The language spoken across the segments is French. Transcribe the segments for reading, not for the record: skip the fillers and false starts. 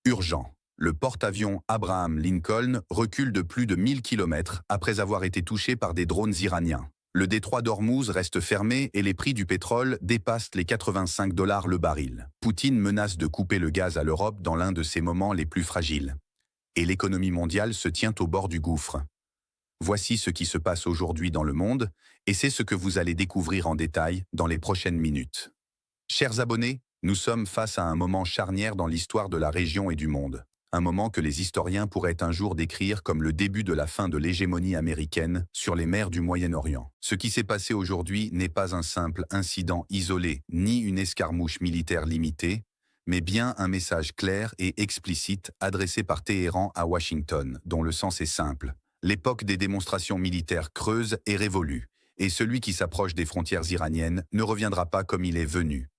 Urgent. Le porte-avions Abraham Lincoln recule de plus de 1000 km après avoir été touché par des drones iraniens. Le détroit d'Ormuz reste fermé et les prix du pétrole dépassent les 85 dollars le baril. Poutine menace de couper le gaz à l'Europe dans l'un de ses moments les plus fragiles. Et l'économie mondiale se tient au bord du gouffre. Voici ce qui se passe aujourd'hui dans le monde, et c'est ce que vous allez découvrir en détail dans les prochaines minutes. Chers abonnés, nous sommes face à un moment charnière dans l'histoire de la région et du monde. Un moment que les historiens pourraient un jour décrire comme le début de la fin de l'hégémonie américaine sur les mers du Moyen-Orient. Ce qui s'est passé aujourd'hui n'est pas un simple incident isolé, ni une escarmouche militaire limitée, mais bien un message clair et explicite adressé par Téhéran à Washington, dont le sens est simple. L'époque des démonstrations militaires creuse et révolue, et celui qui s'approche des frontières iraniennes ne reviendra pas comme il est venu.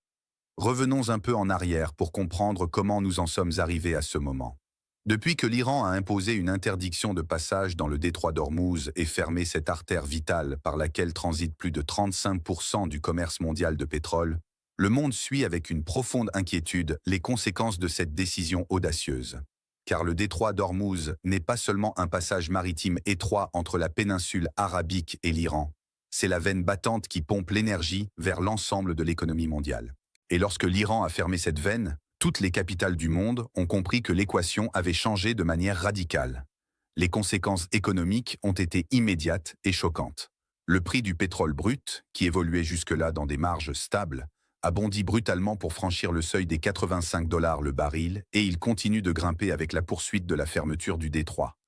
Revenons un peu en arrière pour comprendre comment nous en sommes arrivés à ce moment. Depuis que l'Iran a imposé une interdiction de passage dans le détroit d'Ormuz et fermé cette artère vitale par laquelle transite plus de 35% du commerce mondial de pétrole, le monde suit avec une profonde inquiétude les conséquences de cette décision audacieuse. Car le détroit d'Ormuz n'est pas seulement un passage maritime étroit entre la péninsule arabique et l'Iran, c'est la veine battante qui pompe l'énergie vers l'ensemble de l'économie mondiale. Et lorsque l'Iran a fermé cette veine, toutes les capitales du monde ont compris que l'équation avait changé de manière radicale. Les conséquences économiques ont été immédiates et choquantes. Le prix du pétrole brut, qui évoluait jusque-là dans des marges stables, a bondi brutalement pour franchir le seuil des 85 dollars le baril et il continue de grimper avec la poursuite de la fermeture du détroit.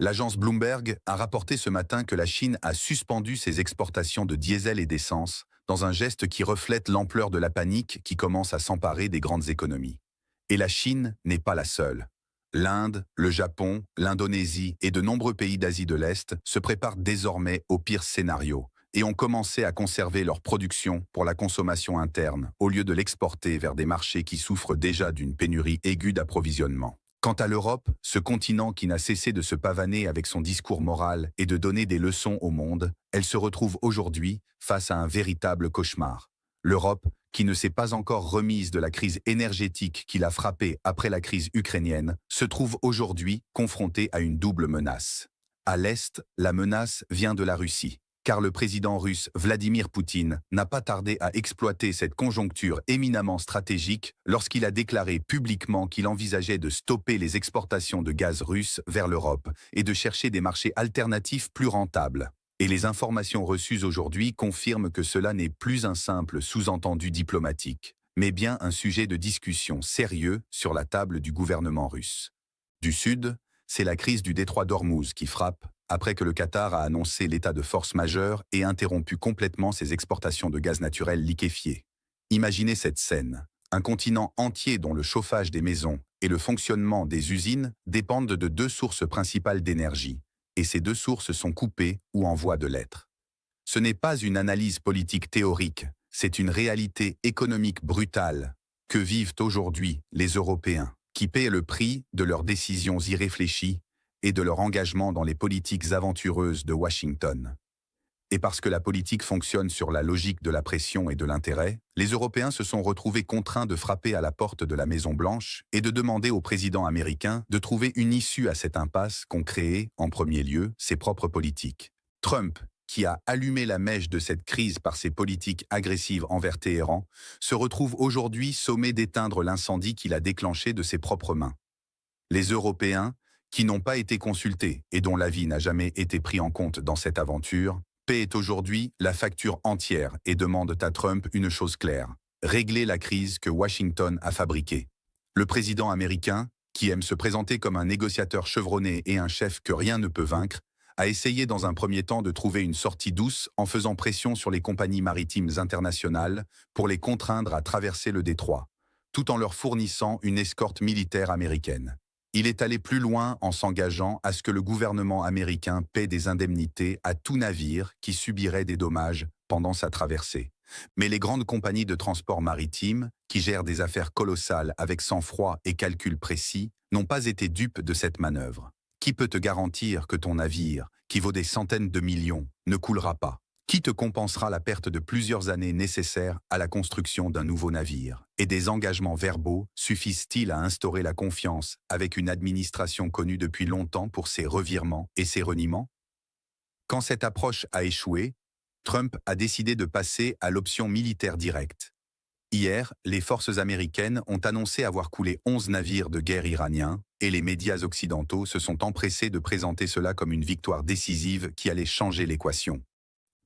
L'agence Bloomberg a rapporté ce matin que la Chine a suspendu ses exportations de diesel et d'essence dans un geste qui reflète l'ampleur de la panique qui commence à s'emparer des grandes économies. Et la Chine n'est pas la seule. L'Inde, le Japon, l'Indonésie et de nombreux pays d'Asie de l'Est se préparent désormais au pire scénario et ont commencé à conserver leur production pour la consommation interne au lieu de l'exporter vers des marchés qui souffrent déjà d'une pénurie aiguë d'approvisionnement. Quant à l'Europe, ce continent qui n'a cessé de se pavaner avec son discours moral et de donner des leçons au monde, elle se retrouve aujourd'hui face à un véritable cauchemar. L'Europe, qui ne s'est pas encore remise de la crise énergétique qui l'a frappée après la crise ukrainienne, se trouve aujourd'hui confrontée à une double menace. À l'Est, la menace vient de la Russie, car le président russe Vladimir Poutine n'a pas tardé à exploiter cette conjoncture éminemment stratégique lorsqu'il a déclaré publiquement qu'il envisageait de stopper les exportations de gaz russe vers l'Europe et de chercher des marchés alternatifs plus rentables. Et les informations reçues aujourd'hui confirment que cela n'est plus un simple sous-entendu diplomatique, mais bien un sujet de discussion sérieux sur la table du gouvernement russe. Du Sud, c'est la crise du détroit d'Ormuz qui frappe, après que le Qatar a annoncé l'état de force majeure et interrompu complètement ses exportations de gaz naturel liquéfié. Imaginez cette scène. Un continent entier dont le chauffage des maisons et le fonctionnement des usines dépendent de deux sources principales d'énergie, et ces deux sources sont coupées ou en voie de l'être. Ce n'est pas une analyse politique théorique, c'est une réalité économique brutale que vivent aujourd'hui les Européens, qui paient le prix de leurs décisions irréfléchies et de leur engagement dans les politiques aventureuses de Washington. Et parce que la politique fonctionne sur la logique de la pression et de l'intérêt, les Européens se sont retrouvés contraints de frapper à la porte de la Maison-Blanche et de demander au président américain de trouver une issue à cette impasse qu'ont créée, en premier lieu, ses propres politiques. Trump, qui a allumé la mèche de cette crise par ses politiques agressives envers Téhéran, se retrouve aujourd'hui sommé d'éteindre l'incendie qu'il a déclenché de ses propres mains. Les Européens, qui n'ont pas été consultés et dont l'avis n'a jamais été pris en compte dans cette aventure, paient aujourd'hui la facture entière et demandent à Trump une chose claire: régler la crise que Washington a fabriquée. Le président américain, qui aime se présenter comme un négociateur chevronné et un chef que rien ne peut vaincre, a essayé dans un premier temps de trouver une sortie douce en faisant pression sur les compagnies maritimes internationales pour les contraindre à traverser le détroit, tout en leur fournissant une escorte militaire américaine. Il est allé plus loin en s'engageant à ce que le gouvernement américain paie des indemnités à tout navire qui subirait des dommages pendant sa traversée. Mais les grandes compagnies de transport maritime, qui gèrent des affaires colossales avec sang-froid et calculs précis, n'ont pas été dupes de cette manœuvre. Qui peut te garantir que ton navire, qui vaut des centaines de millions, ne coulera pas? Qui te compensera la perte de plusieurs années nécessaires à la construction d'un nouveau navire? Et des engagements verbaux suffisent-ils à instaurer la confiance avec une administration connue depuis longtemps pour ses revirements et ses reniements? Quand cette approche a échoué, Trump a décidé de passer à l'option militaire directe. Hier, les forces américaines ont annoncé avoir coulé 11 navires de guerre iraniens, et les médias occidentaux se sont empressés de présenter cela comme une victoire décisive qui allait changer l'équation.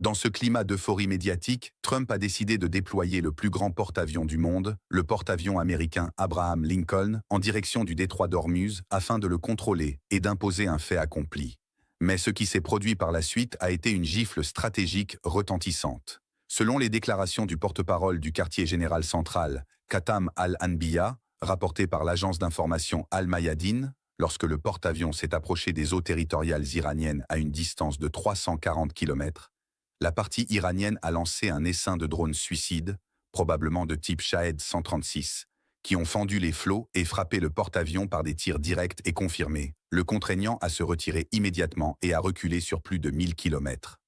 Dans ce climat d'euphorie médiatique, Trump a décidé de déployer le plus grand porte-avions du monde, le porte-avions américain Abraham Lincoln, en direction du détroit d'Ormuz afin de le contrôler et d'imposer un fait accompli. Mais ce qui s'est produit par la suite a été une gifle stratégique retentissante. Selon les déclarations du porte-parole du quartier général central, Khattam al-Anbiya, rapporté par l'agence d'information Al-Mayadin, lorsque le porte-avions s'est approché des eaux territoriales iraniennes à une distance de 340 km, la partie iranienne a lancé un essaim de drones suicides, probablement de type Shahed 136, qui ont fendu les flots et frappé le porte-avions par des tirs directs et confirmés, le contraignant à se retirer immédiatement et à reculer sur plus de 1000 km.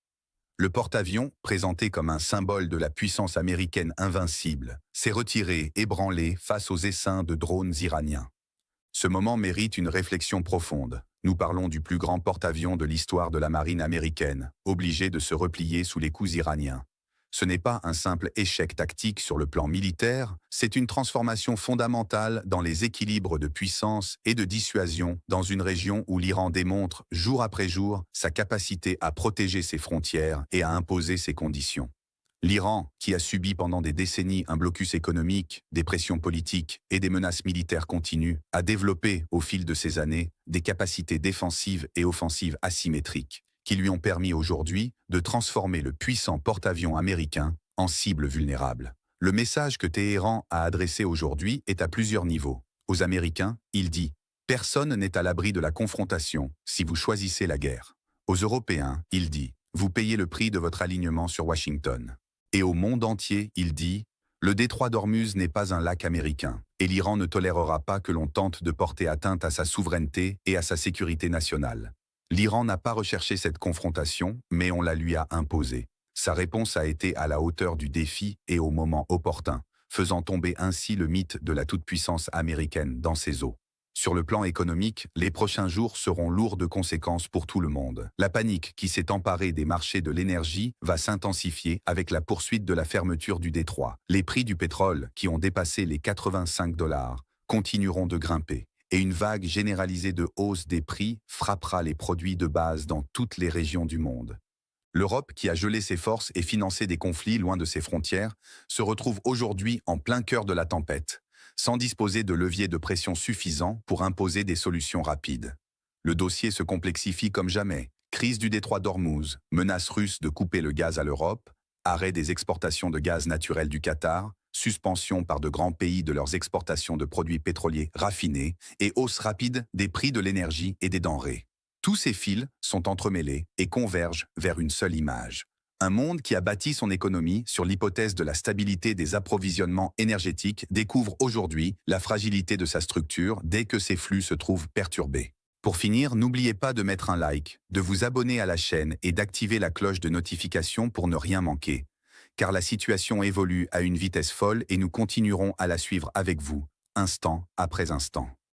Le porte-avions, présenté comme un symbole de la puissance américaine invincible, s'est retiré, ébranlé face aux essaims de drones iraniens. Ce moment mérite une réflexion profonde. Nous parlons du plus grand porte-avions de l'histoire de la marine américaine, obligé de se replier sous les coups iraniens. Ce n'est pas un simple échec tactique sur le plan militaire, c'est une transformation fondamentale dans les équilibres de puissance et de dissuasion dans une région où l'Iran démontre, jour après jour, sa capacité à protéger ses frontières et à imposer ses conditions. L'Iran, qui a subi pendant des décennies un blocus économique, des pressions politiques et des menaces militaires continues, a développé, au fil de ces années, des capacités défensives et offensives asymétriques, qui lui ont permis aujourd'hui de transformer le puissant porte-avions américain en cible vulnérable. Le message que Téhéran a adressé aujourd'hui est à plusieurs niveaux. Aux Américains, il dit « Personne n'est à l'abri de la confrontation si vous choisissez la guerre ». Aux Européens, il dit « Vous payez le prix de votre alignement sur Washington ». Et au monde entier, il dit « Le détroit d'Ormuz n'est pas un lac américain, et l'Iran ne tolérera pas que l'on tente de porter atteinte à sa souveraineté et à sa sécurité nationale. » L'Iran n'a pas recherché cette confrontation, mais on la lui a imposée. Sa réponse a été à la hauteur du défi et au moment opportun, faisant tomber ainsi le mythe de la toute-puissance américaine dans ses eaux. Sur le plan économique, les prochains jours seront lourds de conséquences pour tout le monde. La panique qui s'est emparée des marchés de l'énergie va s'intensifier avec la poursuite de la fermeture du détroit. Les prix du pétrole, qui ont dépassé les 85 $, continueront de grimper. Et une vague généralisée de hausse des prix frappera les produits de base dans toutes les régions du monde. L'Europe, qui a gelé ses forces et financé des conflits loin de ses frontières, se retrouve aujourd'hui en plein cœur de la tempête, sans disposer de leviers de pression suffisants pour imposer des solutions rapides. Le dossier se complexifie comme jamais. Crise du détroit d'Ormuz, menace russe de couper le gaz à l'Europe, arrêt des exportations de gaz naturel du Qatar, suspension par de grands pays de leurs exportations de produits pétroliers raffinés et hausse rapide des prix de l'énergie et des denrées. Tous ces fils sont entremêlés et convergent vers une seule image. Un monde qui a bâti son économie sur l'hypothèse de la stabilité des approvisionnements énergétiques découvre aujourd'hui la fragilité de sa structure dès que ses flux se trouvent perturbés. Pour finir, n'oubliez pas de mettre un like, de vous abonner à la chaîne et d'activer la cloche de notification pour ne rien manquer. Car la situation évolue à une vitesse folle et nous continuerons à la suivre avec vous, instant après instant.